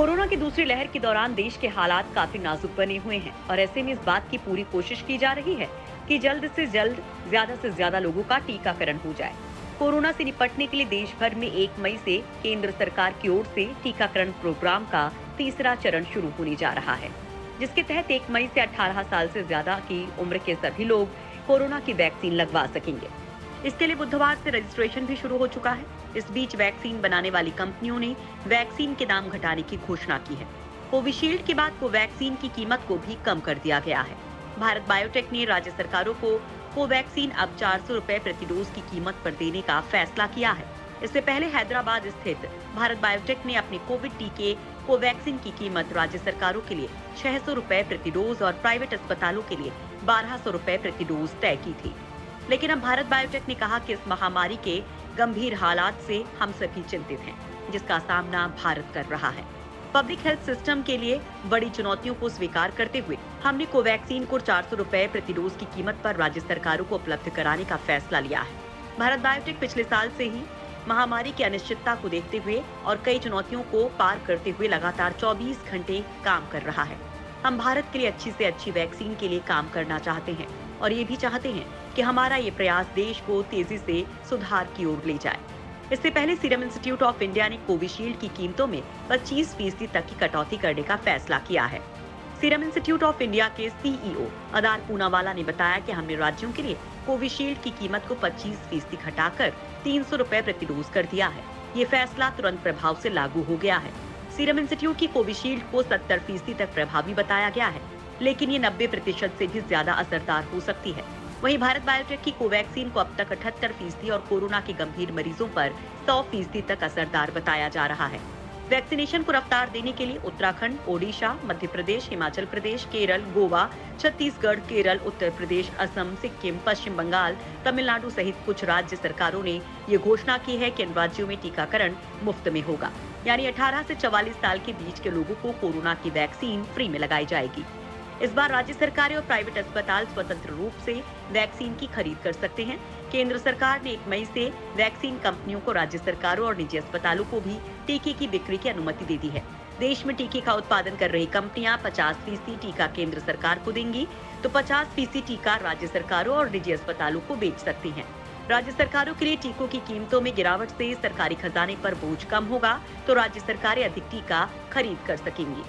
Corona की दूसरी लहर के दौरान देश के हालात काफी नाजुक बने हुए हैं और ऐसे में इस बात की पूरी कोशिश की जा रही है कि जल्द से जल्द ज्यादा से ज्यादा लोगों का टीकाकरण हो जाए। कोरोना से निपटने के लिए देश भर में 1 मई से केंद्र सरकार की ओर से टीकाकरण प्रोग्राम का तीसरा चरण शुरू होने जा रहा है, जिसके तहत 1 मई से 18 साल से ज्यादा की उम्र के सभी लोग कोरोना की वैक्सीन लगवा सकेंगे। इसके लिए बुधवार से रजिस्ट्रेशन भी शुरू हो चुका है। इस बीच वैक्सीन बनाने वाली कंपनियों ने वैक्सीन के दाम घटाने की घोषणा की है। कोविशील्ड के बाद कोवैक्सीन की कीमत को भी कम कर दिया गया है। भारत बायोटेक ने राज्य सरकारों को कोवैक्सीन अब 400 रुपए प्रति डोज की कीमत पर देने का फैसला किया है। इससे पहले हैदराबाद स्थित भारत बायोटेक ने अपने कोविड टीके कोवैक्सीन की कीमत राज्य सरकारों के लिए 600 रुपए प्रति डोज और प्राइवेट अस्पतालों के लिए 1200 रुपए प्रति डोज तय की थी। लेकिन अब भारत बायोटेक ने कहा कि इस महामारी के गंभीर हालात से हम सभी चिंतित हैं, जिसका सामना भारत कर रहा है। पब्लिक हेल्थ सिस्टम के लिए बड़ी चुनौतियों को स्वीकार करते हुए हमने कोवैक्सीन को 400 रुपए प्रति डोज की कीमत पर राज्य सरकारों को उपलब्ध कराने का फैसला लिया है। भारत बायोटेक पिछले साल से ही महामारी की अनिश्चितता को देखते हुए और कई चुनौतियों को पार करते हुए लगातार 24 घंटे काम कर रहा है। हम भारत के लिए अच्छी से अच्छी वैक्सीन के लिए काम करना चाहते हैं और ये भी चाहते हैं कि हमारा ये प्रयास देश को तेजी से सुधार की ओर ले जाए। इससे पहले सीरम इंस्टीट्यूट ऑफ इंडिया ने कोविशील्ड की कीमतों में 25% तक की कटौती करने का फैसला किया है। सीरम इंस्टीट्यूट ऑफ इंडिया के सीईओ अदार पूनावाला ने बताया कि हमने राज्यों के लिए कोविशील्ड की कीमत को 25% घटाकर 300 रुपए प्रति डोज कर दिया है। ये फैसला तुरंत प्रभाव से लागू हो गया है। सीरम इंस्टीट्यूट की कोविशील्ड को 70% तक प्रभावी बताया गया है, लेकिन ये 90% से भी ज्यादा असरदार हो सकती है। वहीं भारत बायोटेक की कोवैक्सीन को अब तक 78% और कोरोना के गंभीर मरीजों पर 100% तक असरदार बताया जा रहा है। वैक्सीनेशन को रफ्तार देने के लिए उत्तराखंड, ओडिशा, मध्य प्रदेश, हिमाचल प्रदेश, केरल, गोवा, छत्तीसगढ़, केरल, उत्तर प्रदेश, असम, सिक्किम, पश्चिम बंगाल, तमिलनाडु सहित कुछ राज्य सरकारों ने ये घोषणा की है कि इन राज्यों में टीकाकरण मुफ्त में होगा, यानी 18 से 44 साल के बीच के लोगों को कोरोना की वैक्सीन फ्री में लगाई जाएगी। इस बार राज्य सरकारें और प्राइवेट अस्पताल स्वतंत्र रूप से वैक्सीन की खरीद कर सकते हैं। केंद्र सरकार ने 1 मई से वैक्सीन कंपनियों को राज्य सरकारों और निजी अस्पतालों को भी टीके की बिक्री की अनुमति दे दी है। देश में टीके का उत्पादन कर रही कंपनियां 50% टीका केंद्र सरकार को देंगी, तो 50% टीका राज्य सरकारों और निजी अस्पतालों को बेच सकती हैं। राज्य सरकारों के लिए टीकों की कीमतों में गिरावट से सरकारी खजाने पर बोझ कम होगा, तो राज्य सरकारें अधिक टीका खरीद कर सकेंगी।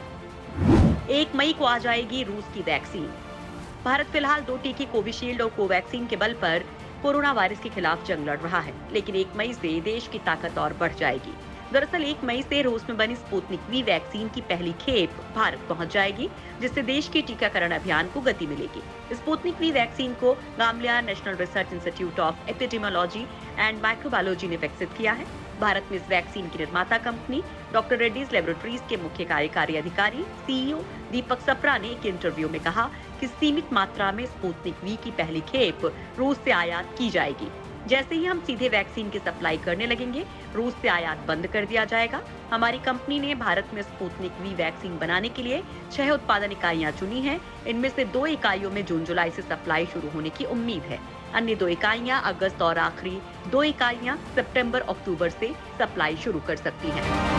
1 मई को आ जाएगी रूस की वैक्सीन। भारत फिलहाल 2 टीके कोविशील्ड और कोवैक्सीन के बल पर कोरोना वायरस के खिलाफ जंग लड़ रहा है, लेकिन 1 मई से देश की ताकत और बढ़ जाएगी। दरअसल 1 मई से रूस में बनी स्पुतनिक वी वैक्सीन की पहली खेप भारत पहुंच जाएगी, जिससे देश के टीकाकरण अभियान को गति मिलेगी। स्पुतनिक वी वैक्सीन को Gamaleya national research institute of epidemiology and microbiology ने विकसित किया है। भारत में इस वैक्सीन की निर्माता कंपनी डॉक्टर रेड्डीज लेबोरेटरीज के मुख्य कार्यकारी अधिकारी सीईओ दीपक सप्रा ने एक इंटरव्यू में कहा कि सीमित मात्रा में स्पुतनिक वी की पहली खेप रूस से आयात की जाएगी। जैसे ही हम सीधे वैक्सीन की सप्लाई करने लगेंगे, रूस से आयात बंद कर दिया जाएगा। हमारी कंपनी ने भारत में स्पुतनिक वी वैक्सीन बनाने के लिए 6 उत्पादन इकाइयां चुनी हैं। इनमें से 2 इकाइयों में जून-जुलाई से सप्लाई शुरू होने की उम्मीद है। अन्य 2 इकाइयां अगस्त और आखिरी 2 इकाइयां सितंबर-अक्टूबर से सप्लाई शुरू कर सकती हैं।